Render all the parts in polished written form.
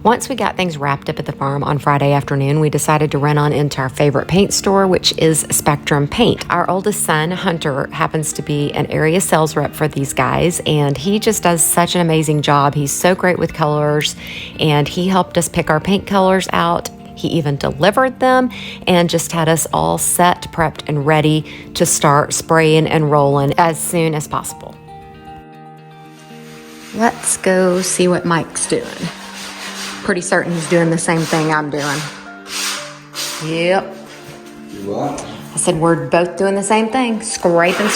Once we got things wrapped up at the farm on Friday afternoon, we decided to run on into our favorite paint store, which is Spectrum Paint. Our oldest son, Hunter, happens to be an area sales rep for these guys, and he just does such an amazing job. He's so great with colors, and he helped us pick our paint colors out. He even delivered them and just had us all set, prepped, and ready to start spraying and rolling as soon as possible. Let's go see what Mike's doing. Pretty certain he's doing the same thing I'm doing. Yep. You what? I said we're both doing the same thing. Scraping.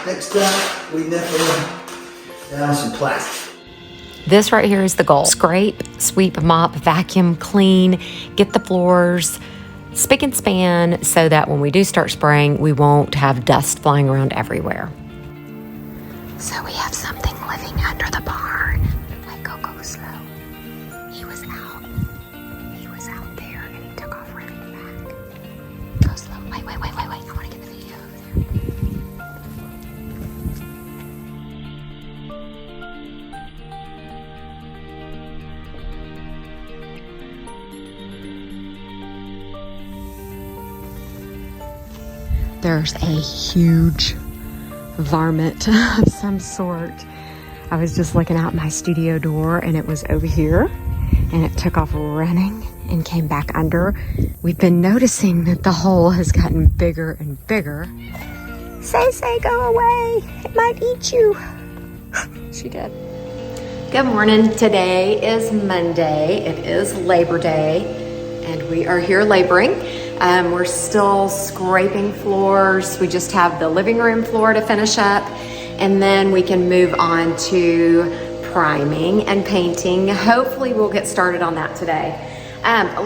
Next time, we definitely down some plastic. This right here is the goal. Scrape, sweep, mop, vacuum, clean, get the floors spick and span so that when we do start spraying, we won't have dust flying around everywhere. So we have something living under the barn. Go slow. He was out there and he took off running back. Go slow. Wait. I want to get the video over there. There's a huge varmint of some sort. I was just looking out my studio door and it was over here and it took off running and came back under. We've been noticing that the hole has gotten bigger and bigger. Say, go away. It might eat you. She did. Good morning. Today is Monday. It is Labor Day and we are here laboring. We're still scraping floors. We just have the living room floor to finish up. And then we can move on to priming and painting. Hopefully we'll get started on that today.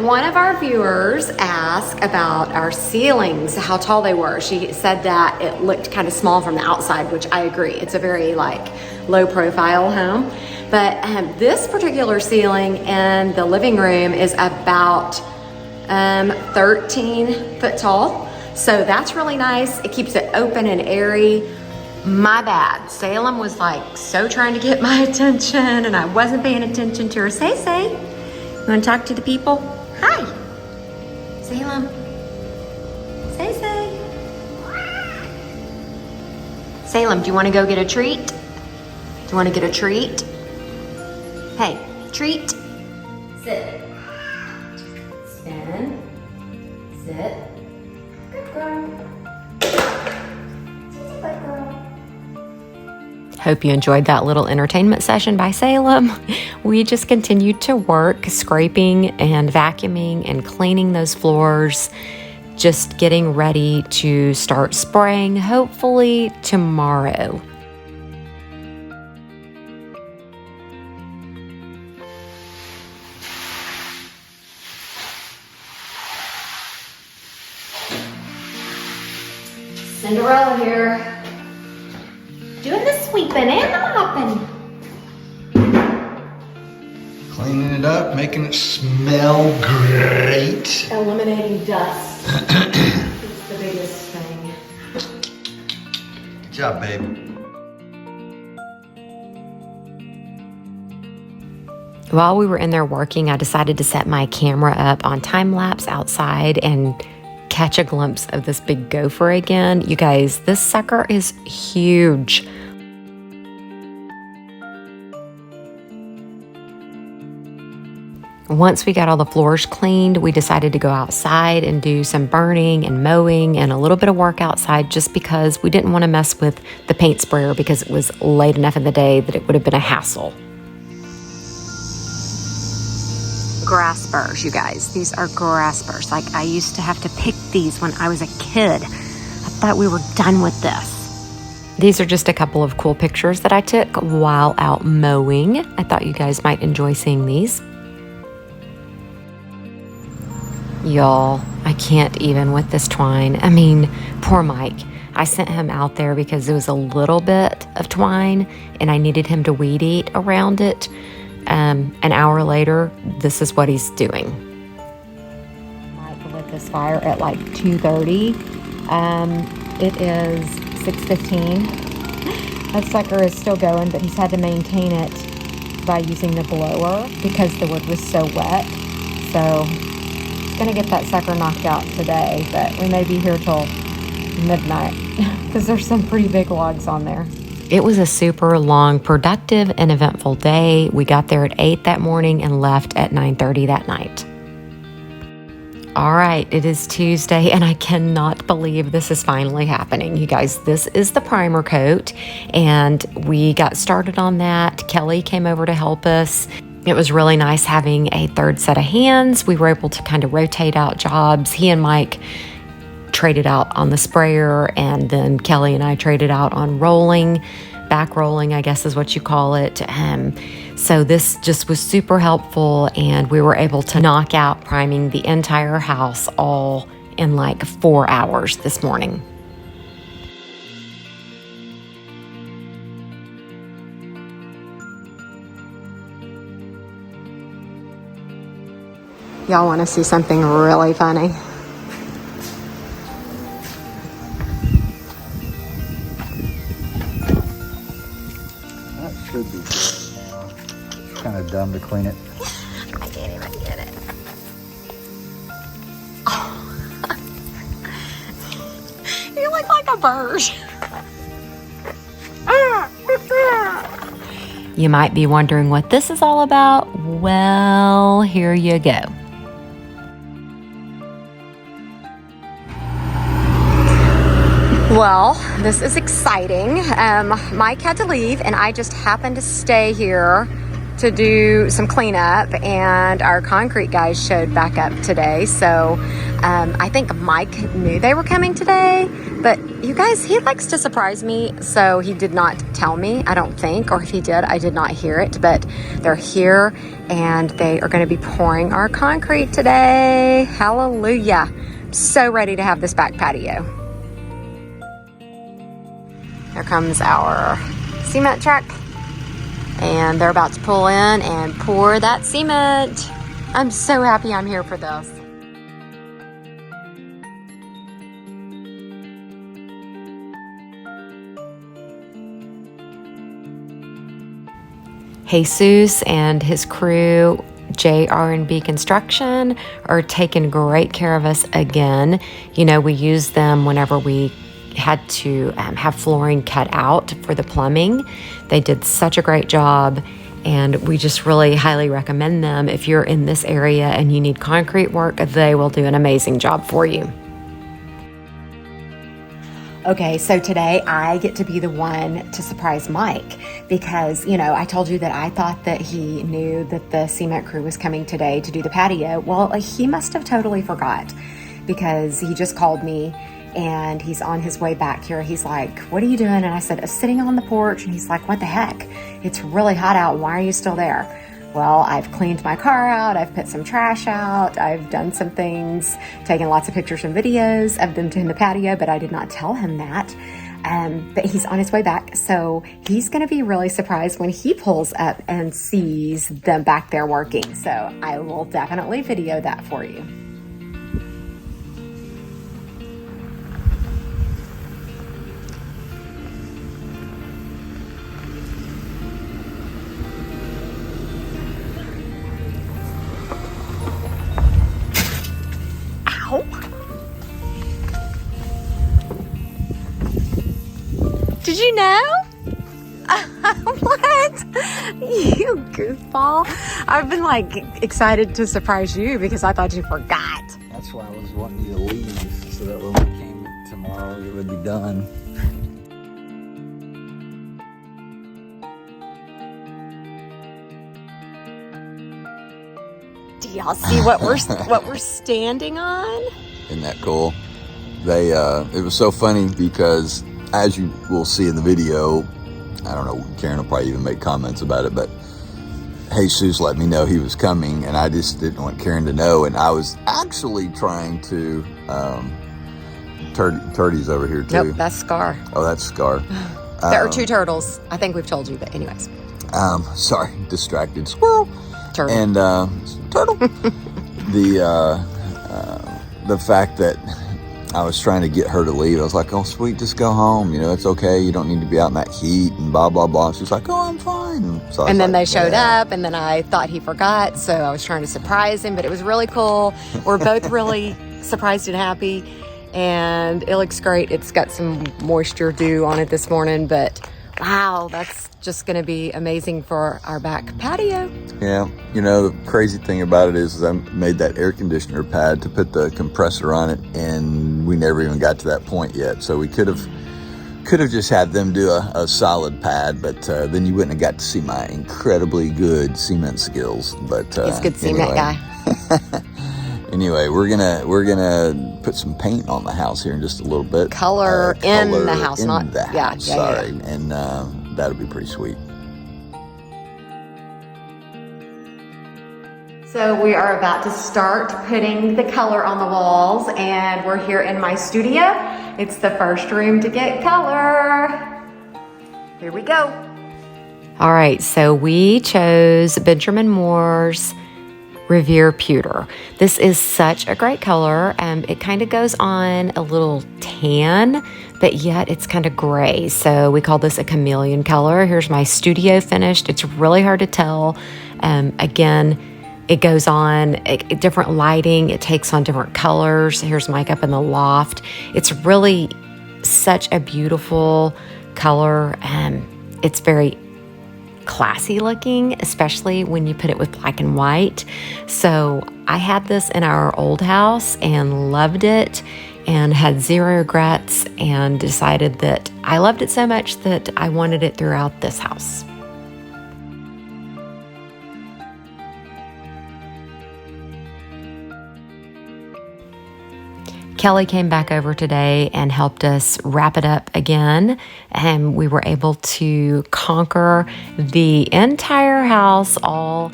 One of our viewers asked about our ceilings, how tall they were. She said that it looked kind of small from the outside, which I agree. It's a very low profile home. But this particular ceiling in the living room is about 13 foot tall. So that's really nice. It keeps it open and airy. My bad. Salem was so trying to get my attention and I wasn't paying attention to her. Say. You want to talk to the people? Hi. Salem. Say. Salem, do you want to go get a treat? Do you want to get a treat? Hey, treat. Sit. Spin. Sit. Good girl. Hope you enjoyed that little entertainment session by Salem. We just continued to work, scraping and vacuuming and cleaning those floors, just getting ready to start spraying, hopefully tomorrow. Cinderella here. Doing the sweeping and the mopping. Cleaning it up, making it smell great. Eliminating dust. It's the biggest thing. Good job, babe. While we were in there working, I decided to set my camera up on time lapse outside and catch a glimpse of this big gopher again. You guys, this sucker is huge. Once we got all the floors cleaned, we decided to go outside and do some burning and mowing and a little bit of work outside just because we didn't want to mess with the paint sprayer because it was late enough in the day that it would have been a hassle. Grass spurs, you guys. These are grass spurs. I used to have to pick these when I was a kid. I thought we were done with this. These are just a couple of cool pictures that I took while out mowing. I thought you guys might enjoy seeing these. Y'all, I can't even with this twine. I mean, poor Mike. I sent him out there because it was a little bit of twine and I needed him to weed eat around it. An hour later, this is what he's doing. Mike lit this fire at 2:30. It is 6:15. That sucker is still going, but he's had to maintain it by using the blower because the wood was so wet. So he's gonna get that sucker knocked out today, but we may be here till midnight because there's some pretty big logs on there. It was a super long, productive, and eventful day. We got there at 8 that morning and left at 9:30 that night. All right, it is Tuesday, and I cannot believe this is finally happening. You guys, this is the primer coat, and we got started on that. Kelly came over to help us. It was really nice having a third set of hands. We were able to kind of rotate out jobs. He and Mike traded out on the sprayer, and then Kelly and I traded out on rolling. Back rolling, I guess is what you call it. So this just was super helpful, and we were able to knock out priming the entire house all in like 4 hours this morning. Y'all want to see something really funny? Should be. Kind of dumb to clean it. I can't even get it. Oh. You look like a bird. You might be wondering what this is all about. Well, here you go. Well, this is exciting. Mike had to leave, and I just happened to stay here to do some cleanup, and our concrete guys showed back up today. So I think Mike knew they were coming today, but you guys, he likes to surprise me, so he did not tell me, I don't think, or if he did, I did not hear it, but they're here, and they are going to be pouring our concrete today. Hallelujah. I'm so ready to have this back patio. Here comes our cement truck, and they're about to pull in and pour that cement. I'm so happy I'm here for this. Jesus and his crew, JR&B Construction, are taking great care of us again. You know, we use them whenever we had to have flooring cut out for the plumbing. They did such a great job, and we just really highly recommend them. If you're in this area and you need concrete work, they will do an amazing job for you. Okay, so today I get to be the one to surprise Mike because, you know, I told you that I thought that he knew that the cement crew was coming today to do the patio. Well, he must have totally forgot because he just called me and he's on his way back here. He's like, "What are you doing?" And I said, "Sitting on the porch." And he's like, "What the heck? It's really hot out. Why are you still there?" Well, I've cleaned my car out. I've put some trash out. I've done some things, taken lots of pictures and videos of them in the patio, but I did not tell him that. But he's on his way back. So he's going to be really surprised when he pulls up and sees them back there working. So I will definitely video that for you. Did you know? What? You goofball. I've been like excited to surprise you because I thought you forgot. That's why I was wanting you to leave so that when we came tomorrow it would be done. Do y'all see what we're standing on? Isn't that cool? They it was so funny because, as you will see in the video, I don't know, Karen will probably even make comments about it, but Jesus let me know he was coming, and I just didn't want Karen to know, and I was actually trying to, Turdy's over here too. Nope, that's Scar. Oh, that's Scar. There are two turtles. I think we've told you, but anyways. Sorry, distracted. Squirrel. Turtle. And, turtle. The fact that I was trying to get her to leave. I was like, oh, sweet, just go home. You know, it's okay. You don't need to be out in that heat and blah, blah, blah. She's like, oh, I'm fine. And then they showed up, and then I thought he forgot, so I was trying to surprise him, but it was really cool. We're both really surprised and happy, and it looks great. It's got some moisture dew on it this morning, but wow, that's just going to be amazing for our back patio. Yeah, you know, the crazy thing about it is I made that air conditioner pad to put the compressor on it, and we never even got to that point yet. So we could have just had them do a solid pad, but then you wouldn't have got to see my incredibly good cement skills. But he's a good cement guy. Anyway, we're gonna put some paint on the house here in just a little bit. Color in the house, in not the house. yeah. Sorry, and that'll be pretty sweet. So we are about to start putting the color on the walls, and we're here in my studio. It's the first room to get color. Here we go. All right, so we chose Benjamin Moore's Revere Pewter. This is such a great color. It kind of goes on a little tan, but yet it's kind of gray. So we call this a chameleon color. Here's my studio finished. It's really hard to tell. Again, it goes on different lighting. It takes on different colors. Here's Mike up in the loft. It's really such a beautiful color. It's very classy looking, especially when you put it with black and white. So I had this in our old house and loved it and had zero regrets, and decided that I loved it so much that I wanted it throughout this house. Kelly came back over today and helped us wrap it up again, and we were able to conquer the entire house all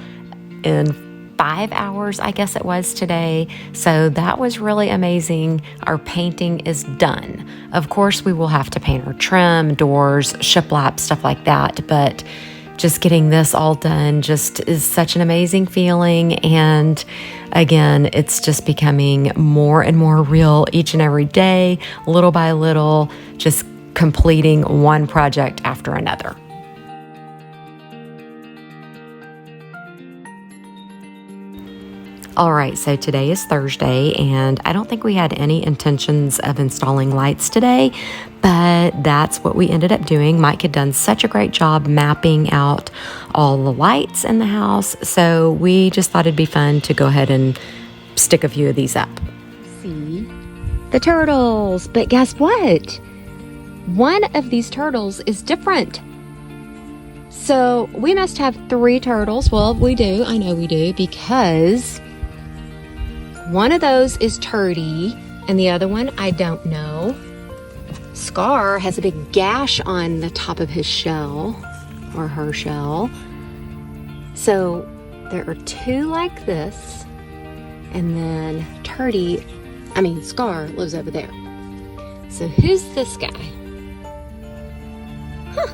in 5 hours, I guess it was today. So that was really amazing. Our painting is done. Of course, we will have to paint our trim, doors, shiplap, stuff like that, but just getting this all done just is such an amazing feeling. And again, it's just becoming more and more real each and every day, little by little, just completing one project after another. All right, so today is Thursday, and I don't think we had any intentions of installing lights today, but that's what we ended up doing. Mike had done such a great job mapping out all the lights in the house, so we just thought it'd be fun to go ahead and stick a few of these up. See the turtles, but guess what? One of these turtles is different. So we must have 3 turtles. Well, we do. I know we do, because one of those is Turdy, and the other one, I don't know. Scar has a big gash on the top of his shell, or her shell. So there are 2 like this, and then Scar lives over there. So who's this guy? Huh.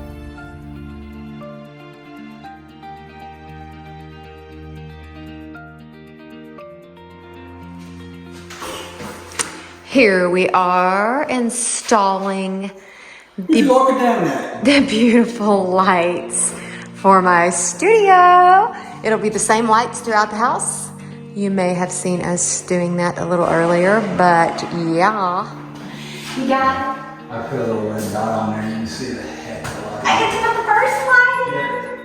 Here we are installing the beautiful lights for my studio. It'll be the same lights throughout the house. You may have seen us doing that a little earlier, but yeah. You got it? I put a little red dot on there and you can see the heck of the light. I get to put the first light in.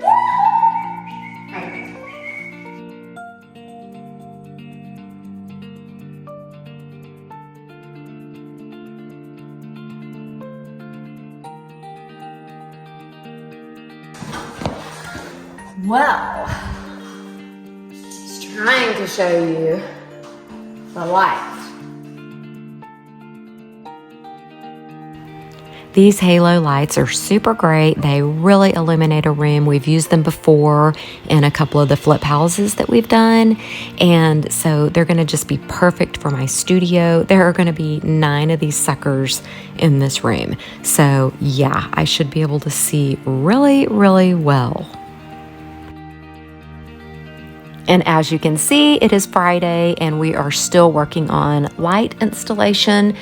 Well, just trying to show you the light. These halo lights are super great. They really illuminate a room. We've used them before in a couple of the flip houses that we've done. And so they're gonna just be perfect for my studio. There are gonna be 9 of these suckers in this room. So yeah, I should be able to see really, really well. And as you can see, it is Friday and we are still working on light installation.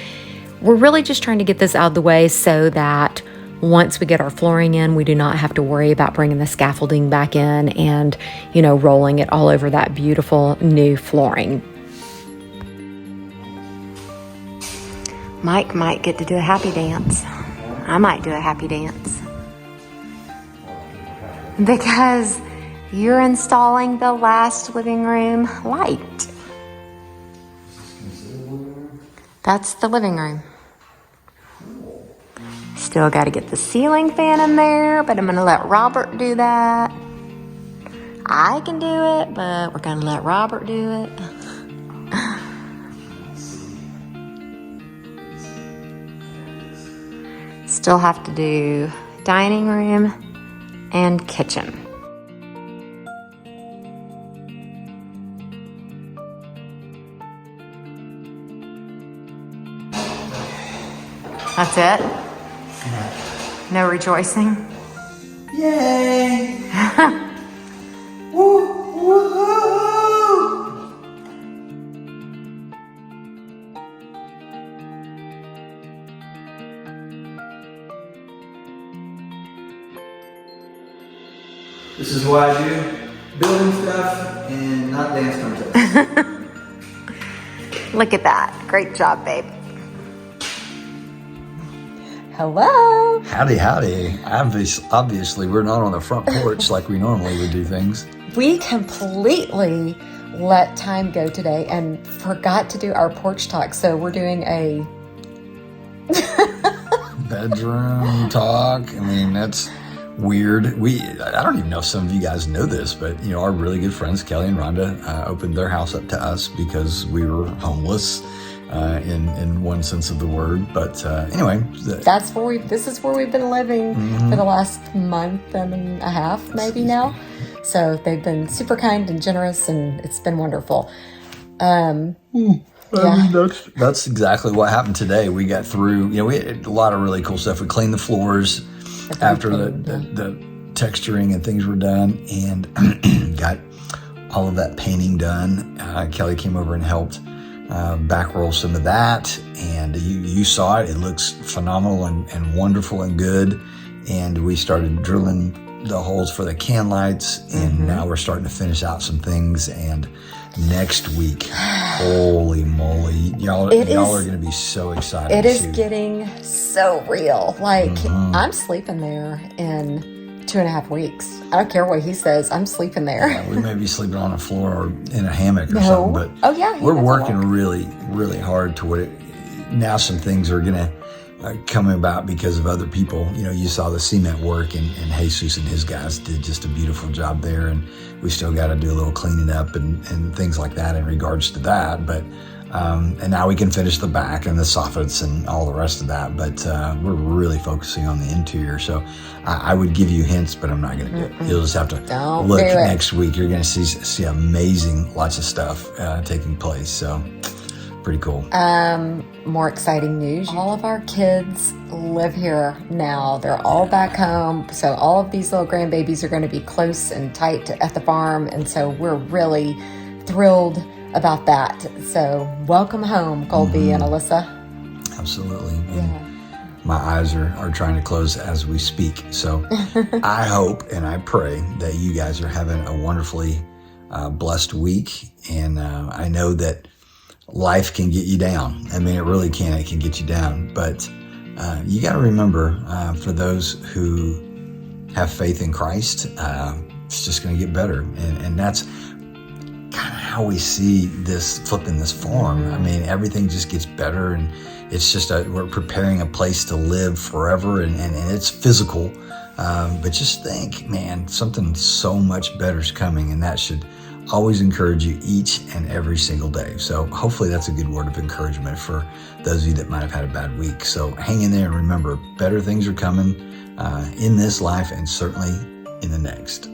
we're really just trying to get this out of the way so that once we get our flooring in, we do not have to worry about bringing the scaffolding back in and, rolling it all over that beautiful new flooring. Mike might get to do a happy dance. I might do a happy dance. Because you're installing the last living room light. That's the living room. Still got to get the ceiling fan in there, but I'm going to let Robert do that. I can do it, but we're going to let Robert do it. Still have to do dining room and kitchen. That's it? No rejoicing? Yay! Woo, woo-hoo! This is why I do building stuff and not dance contests. Look at that. Great job, babe. Hello. Howdy, howdy. Obviously, we're not on the front porch like we normally would do things. We completely let time go today and forgot to do our porch talk. So we're doing a bedroom talk. I mean, that's weird. I don't even know if some of you guys know this, but our really good friends Kelly and Rhonda opened their house up to us because we were homeless in one sense of the word. But anyway, this is where we've been living for the last month and a half maybe now. So they've been super kind and generous, and it's been wonderful. Yeah. That's exactly what happened today. We got through, we had a lot of really cool stuff. We cleaned the floors after the texturing and things were done, and got all of that painting done. Kelly came over and helped back roll some of that, and you saw it. It looks phenomenal and wonderful and good. And we started drilling the holes for the can lights, and now we're starting to finish out some things. And next week, holy moly, y'all are going to be so excited. It is getting so real. Like, I'm sleeping there in 2.5 weeks. I don't care what he says. I'm sleeping there. Yeah, we may be sleeping on a floor or in a hammock or something, but we're working really, really hard toward it. Now some things are going to come about because of other people. You saw the cement work, and Jesus and his guys did just a beautiful job there, and we still got to do a little cleaning up and things like that in regards to that. But and now we can finish the back and the soffits and all the rest of that. But we're really focusing on the interior. So I would give you hints, but I'm not going to do it. You'll just have to look next week. You're going to see amazing, lots of stuff taking place. So pretty cool. More exciting news. All of our kids live here now. They're all back home. So all of these little grandbabies are going to be close and tight at the farm. And so we're really thrilled about that. So welcome home, Colby and Alyssa. Absolutely. And my eyes are trying to close as we speak. So I hope and I pray that you guys are having a wonderfully blessed week. And I know that life can get you down. I mean, it really can. It can get you down. But you got to remember, for those who have faith in Christ, it's just going to get better. And that's kind of how we see this flipping this form. I mean, everything just gets better, and it's just we're preparing a place to live forever, and it's physical. But just think, man, something so much better is coming, and that should always encourage you each and every single day. So hopefully that's a good word of encouragement for those of you that might have had a bad week. So hang in there and remember, better things are coming in this life and certainly in the next.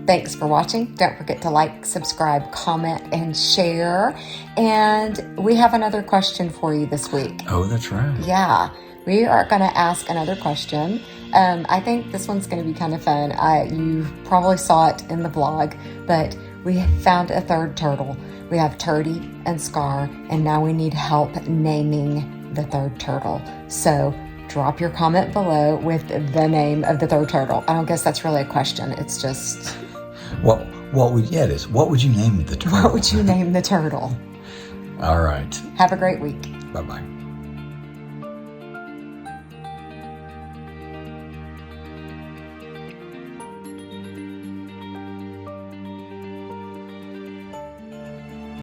Thanks for watching. Don't forget to like, subscribe, comment, and share. And we have another question for you this week. Oh, that's right. Yeah, we are going to ask another question. I think this one's going to be kind of fun. You probably saw it in the vlog, but we found a third turtle. We have Turdy and Scar, and now we need help naming the third turtle. So drop your comment below with the name of the third turtle. I don't guess that's really a question. It's just... What would you name the turtle? What would you name the turtle? All right. Have a great week. Bye-bye.